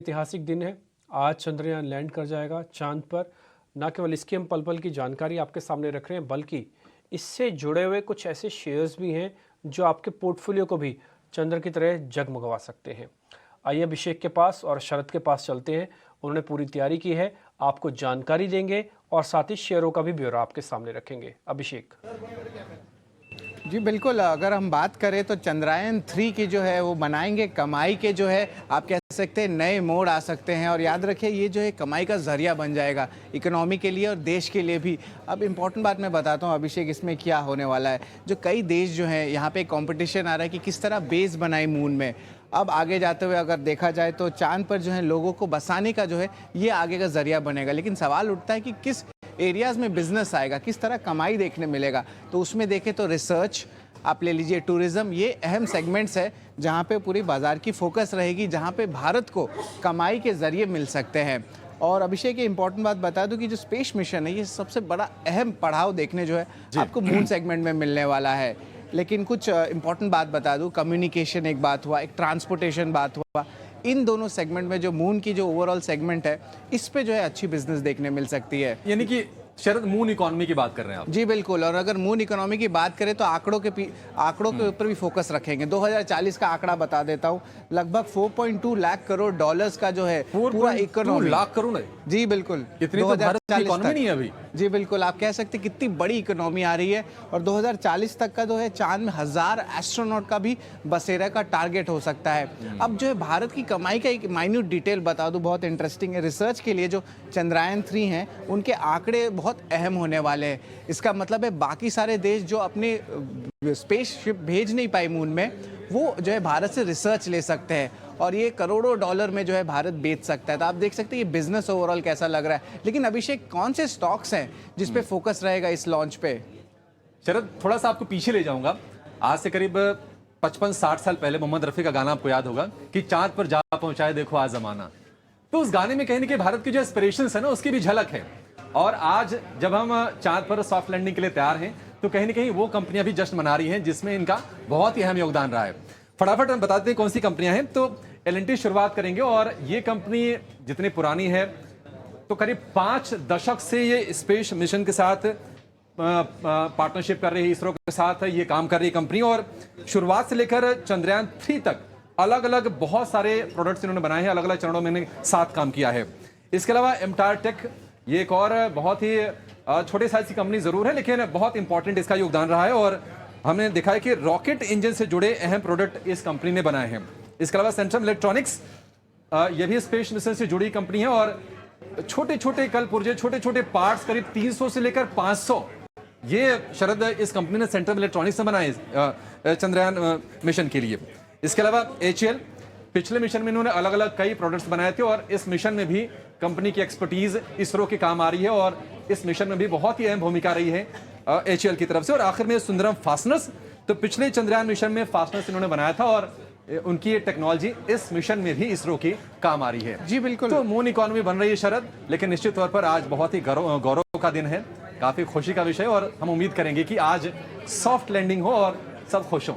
ऐतिहासिक दिन है। आज चंद्रयान लैंड कर जाएगा चांद पर। न केवल इसकी हम पल पल की जानकारी आपके सामने रख रहे हैं, बल्कि इससे जुड़े हुए कुछ ऐसे शेयर्स भी हैं जो आपके पोर्टफोलियो को भी चंद्र की तरह जगमगवा सकते हैं। आइए अभिषेक के पास और शरद के पास चलते हैं। उन्होंने पूरी तैयारी की है, आपको जानकारी देंगे और साथ ही शेयरों का भी ब्यौरा आपके सामने रखेंगे। अभिषेक जी बिल्कुल, अगर हम बात करें तो चंद्रयान-3 की जो है वो बनाएंगे कमाई के, जो है आप कह सकते हैं नए मोड़ आ सकते हैं। और याद रखिए ये जो है कमाई का जरिया बन जाएगा इकोनॉमी के लिए और देश के लिए भी। अब इम्पोर्टेंट बात मैं बताता हूँ अभिषेक, इसमें क्या होने वाला है। जो कई देश जो हैं यहाँ पे कंपटीशन आ रहा है कि किस तरह बेस बनाए मून में। अब आगे जाते हुए अगर देखा जाए तो चांद पर जो है लोगों को बसाने का जो है ये आगे का जरिया बनेगा। लेकिन सवाल उठता है कि किस एरियाज़ में बिजनेस आएगा, किस तरह कमाई देखने मिलेगा। तो उसमें देखें तो रिसर्च आप ले लीजिए, टूरिज्म, ये अहम सेगमेंट्स है जहाँ पे पूरी बाजार की फोकस रहेगी, जहाँ पे भारत को कमाई के जरिए मिल सकते हैं। और अभिषेक ये इंपॉर्टेंट बात बता दूं कि जो स्पेस मिशन है ये सबसे बड़ा अहम पड़ाव देखने जो है आपको मून सेगमेंट में मिलने वाला है। लेकिन कुछ इंपॉर्टेंट बात बता दूं, कम्युनिकेशन एक बात हुआ, एक ट्रांसपोर्टेशन बात हुआ, इन दोनों सेगमेंट में जो मून की जो ओवरऑल सेगमेंट है इस पे जो है अच्छी बिजनेस देखने मिल सकती है। यानी कि शरद मून इकोनॉमी की बात कर रहे हैं आप? जी बिल्कुल, और अगर मून इकोनॉमी की बात करें तो आंकड़ों के ऊपर भी फोकस रखेंगे। 2040 का आंकड़ा बता देता हूं, लगभग 4.2 लाख करोड़ डॉलर्स का जो है पूरा इकोनॉमी। लाख करोड़ है? जी बिल्कुल, इतनी तो भारत की इकोनॉमी नहीं है अभी। जी बिल्कुल, आप कह सकते कितनी बड़ी इकोनॉमी आ रही है। और 2040 तक का जो है चांद में 1000 एस्ट्रोनॉट का भी बसेरा का टारगेट हो सकता है। अब जो है भारत की कमाई का एक माइन्यूट डिटेल बता दूं, बहुत इंटरेस्टिंग है। रिसर्च के लिए जो चंद्रयान-3 हैं उनके आंकड़े बहुत अहम होने वाले हैं। इसका मतलब है बाकी सारे देश जो अपने स्पेसशिप भेज नहीं पाए मून में, वो जो है भारत से रिसर्च ले सकते हैं और ये करोड़ों डॉलर में जो है भारत बेच सकता है। तो आप देख सकते हैं ये बिजनेस ओवरऑल कैसा लग रहा है। लेकिन अभिषेक, कौन से स्टॉक्स हैं जिस पे फोकस रहेगा इस लॉन्च पे? शरद, थोड़ा सा आपको पीछे ले जाऊंगा। आज से करीब 55-60 साल पहले मोहम्मद रफी का गाना आपको याद होगा कि चांद पर जा पहुंचाए देखो आज जमाना। तो उस गाने में कहीं ना कहीं भारत की जो एस्पिरेशंस है ना उसकी भी झलक है। और आज जब हम चांद पर सॉफ्ट लैंडिंग के लिए तैयार हैं तो कहीं ना कहीं वो कंपनियां भी जश्न मना रही हैं जिसमें इनका बहुत ही अहम योगदान रहा है। फटाफट हम बताते हैं कौन सी कंपनियां हैं। तो L&T शुरुआत करेंगे और ये कंपनी जितनी पुरानी है तो करीब 5 दशक से ये स्पेस मिशन के साथ पार्टनरशिप कर रही है, इसरो के साथ ये काम कर रही है कंपनी। और शुरुआत से लेकर चंद्रयान-3 तक अलग अलग बहुत सारे प्रोडक्ट्स इन्होंने बनाए हैं, अलग अलग चरणों में साथ काम किया है। इसके अलावा MTAR टेक, ये एक और बहुत ही छोटे साइज की कंपनी जरूर है लेकिन बहुत इंपॉर्टेंट इसका योगदान रहा है। और हमने देखा है कि रॉकेट इंजन से जुड़े अहम प्रोडक्ट इस कंपनी ने बनाए हैं। इसके अलावा सेंट्रम इलेक्ट्रॉनिक्स, ये भी स्पेस मिशन से जुड़ी कंपनी है और छोटे छोटे कल पुर्जे, छोटे छोटे पार्ट्स करीब 300 से लेकर 500 ये शरद इस कंपनी ने सेंट्रम इलेक्ट्रॉनिक्स से बनाए चंद्रयान मिशन के लिए। इसके अलावा HAL, पिछले मिशन में इन्होंने अलग अलग कई प्रोडक्ट्स बनाए थे और इस मिशन में भी कंपनी की एक्सपर्टीज इसरो के काम आ रही है और इस मिशन में भी बहुत ही अहम भूमिका रही है HAL की तरफ से। और आखिर में सुंदरम फास्टनर्स, तो पिछले चंद्रयान मिशन में फास्टनर्स इन्होंने बनाया था और उनकी टेक्नोलॉजी इस मिशन में भी इसरो की काम आ रही है। जी बिल्कुल, तो मून इकोनॉमी बन रही है शरद, लेकिन निश्चित तौर पर आज बहुत ही गौरव का दिन है, काफी खुशी का विषय। और हम उम्मीद करेंगे कि आज सॉफ्ट लैंडिंग हो और सब खुश हों।